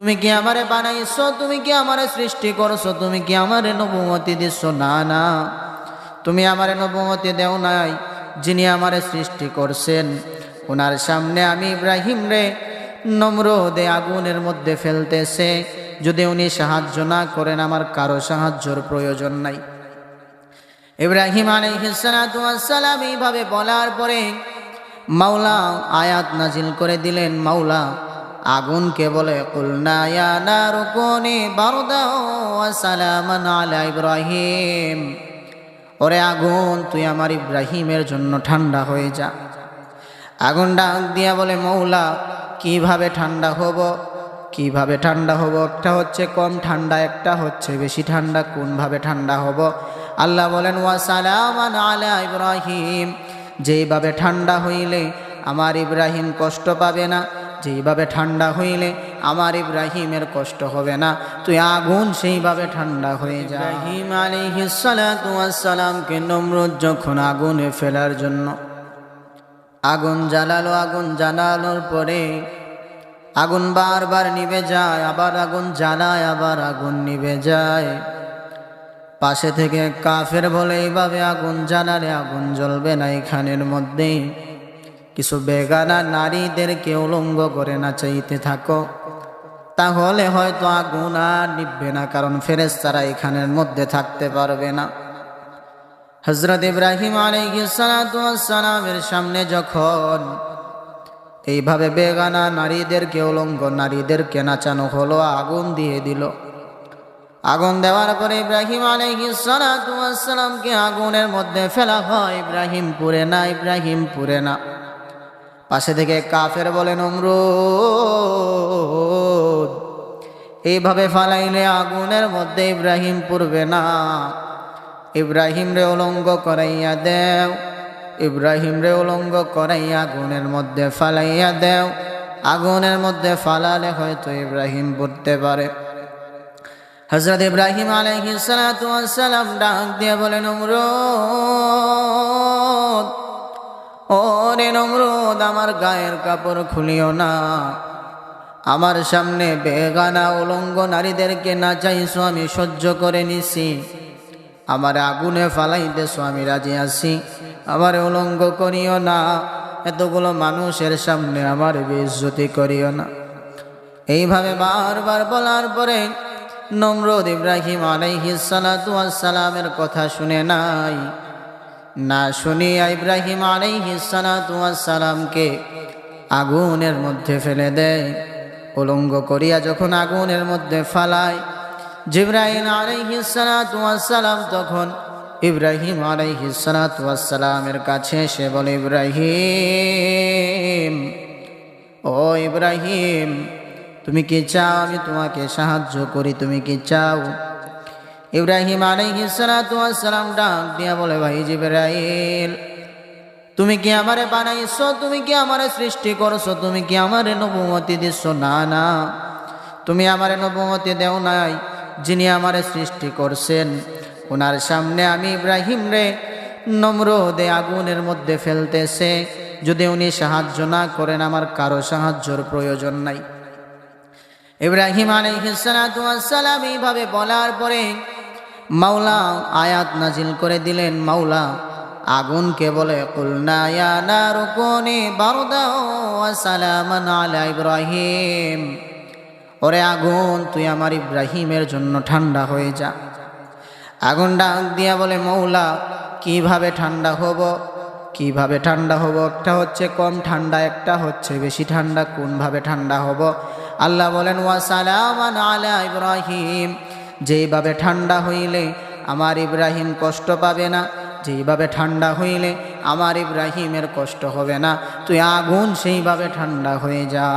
তুমি কি আমারে বানাইছো, তুমি কি আমারে সৃষ্টি করছো, তুমি কি আমারে নবুয়তি দিচ্ছ? না না, তুমি আমারে নবুয়তি দেও নাই। যিনি আমারে সৃষ্টি করছেন ওনার সামনে আমি ইব্রাহিম রে নমরুদে আগুনের মধ্যে ফেলতেছে। যদি উনি সাহায্য না করেন আমার কারো সাহায্যের প্রয়োজন নাই। ইব্রাহিম আলাইহিস সালাতু ওয়াস সালাম এইভাবে বলার পরে মাওলা আয়াত নাজিল করে দিলেন। মাওলা আগুনকে বলে, কুলনা ইয়া নারু কুনি বারদাও ওয়া সালামান আলা ইব্রাহিম, ওরে আগুন তুই আমার ইব্রাহিমের জন্য ঠান্ডা হয়ে যা। আগুন ডাক দিয়া বলে, মৌলা কিভাবে ঠান্ডা হব, কিভাবে ঠান্ডা হব? একটা হচ্ছে কম ঠান্ডা, একটা হচ্ছে বেশি ঠান্ডা, কোনভাবে ঠান্ডা হব? আল্লাহ বলেন, ওয়া সালামান আলা ইব্রাহিম, যেইভাবে ঠান্ডা হইলে আমার ইব্রাহিম কষ্ট পাবে না, যেইভাবে ঠান্ডা হইলে আমার ইব্রাহিমের কষ্ট হবে না, তুই আগুন সেইভাবে ঠান্ডা হয়ে যা। ইব্রাহিম আলাইহিস সালাতু ওয়াস সালামকে নমরুদ যখন আগুনে ফেলার জন্য আগুন জ্বালালো, আগুন জ্বালানোর পরে আগুন বারবার নিভে যায়, আবার আগুন জ্বালায়, আবার আগুন নিভে যায়। পাশে থেকে কাফের বলে, এইভাবে আগুন জ্বালালে আগুন জ্বলবে না, এখানের মধ্যেই কিছু বেগানা নারীদেরকে উলঙ্গ করে নাচাইতে থাকো, তাহলে হয়তো আগুন আর নিভবে না, কারণ ফেরেশতারা এখানের মধ্যে থাকতে পারবে না। হযরত ইব্রাহিম আলাইহিস সালাতু ওয়াস সালামের সামনে যখন এইভাবে বেগানা নারীদেরকে উলঙ্গ নারীদেরকে নাচানো হলো, আগুন দিয়ে দিল। আগুন দেওয়ার পরে ইব্রাহিম আলাইহিস সালাতু ওয়াস সালামকে আগুনের মধ্যে ফেলা হয়। ইব্রাহিম পুড়ে না, ইব্রাহিম পুড়ে না। পাশে থেকে কাফের বলে, নমরুদ এইভাবে ফালাইলে আগুনের মধ্যে ইব্রাহিম পুড়বে না, ইব্রাহিম রে উলঙ্গ করাইয়া দেও, ইব্রাহিম রে উলঙ্গ করাইয়া আগুনের মধ্যে ফালাইয়া দেও। আগুনের মধ্যে ফালালে হয়তো ইব্রাহিম পড়তে পারে। হযরত ইব্রাহিম আলাইহিস সালাতু ওয়াস সালাম ডাক দিয়ে বলে, নমরুদ, ওরে নমরুদ, আমার গায়ের কাপড় খুলিও না, আমার সামনে বেগানা উলঙ্গ নারীদেরকে নাচাইছো, আমি সহ্য করে নিছি, আমার আগুনে ফালাইতেছো, আমি রাজি আছি, আমার উলঙ্গ করিও না, এতগুলো মানুষের সামনে আমার বেইজ্জতি করিও না। এইভাবে বারবার বলার পরে নমরুদ ইব্রাহিম আলাইহিস সালাতু ওয়াস সালামের কথা শুনে নাই, না শুনিয়া ইব্রাহিম আলাইহিস সালাতু ওয়াস সালামকে আগুনের মধ্যে ফেলে দেয়। উলঙ্গ করিয়া যখন আগুনের মধ্যে ফালায়, জিবরাইল আলাইহিস সালাতু ওয়াস সালাম তখন ইব্রাহিম আলাইহিস সালাতু ওয়াস সালামের কাছে এসে বলে, ইব্রাহিম, ও ইব্রাহিম, তুমি কি চাও আমি তোমাকে সাহায্য করি, তুমি কি চাও? ইব্রাহিম আলাইহিস সালাতু ওয়াস সালাম ডাক দিয়া বলে, ভাই জিবরাইল, তুমি কি আমারে বানাইছো, তুমি কি আমারে সৃষ্টি করছো, তুমি কি আমারে নবুয়তি দিচ্ছ? না না, তুমি আমারে নবুয়তি দেও নাই। যিনি আমারে সৃষ্টি করছেন ওনার সামনে আমি ইব্রাহিম রে নমরুদে আগুনের মধ্যে ফেলতেছে। যদি উনি সাহায্য না করেন আমার কারো সাহায্যের প্রয়োজন নাই। ইব্রাহিম আলাইহিস সালাতু ওয়াস সালাম এইভাবে বলার পরে মাওলা আয়াত নাজিল করে দিলেন। মাওলা আগুনকে বলে, কুলনা ইয়া নারু কুনি বারদাও ওয়া সালামান আলা ইব্রাহিম, ওরে আগুন তুই আমার ইব্রাহিমের জন্য ঠান্ডা হয়ে যা। আগুন ডাক দিয়া বলে, মৌলা কিভাবে ঠান্ডা হব, কিভাবে ঠান্ডা হব? একটা হচ্ছে কম ঠান্ডা, একটা হচ্ছে বেশি ঠান্ডা, কোনভাবে ঠান্ডা হব? আল্লাহ বলেন, ওয়া সালামান আলা ইব্রাহিম, যেইভাবে ঠান্ডা হইলে আমার ইব্রাহিম কষ্ট পাবে না, যেইভাবে ঠান্ডা হইলে আমার ইব্রাহিমের কষ্ট হবে না, তুই আগুন সেইভাবে ঠান্ডা হয়ে যা।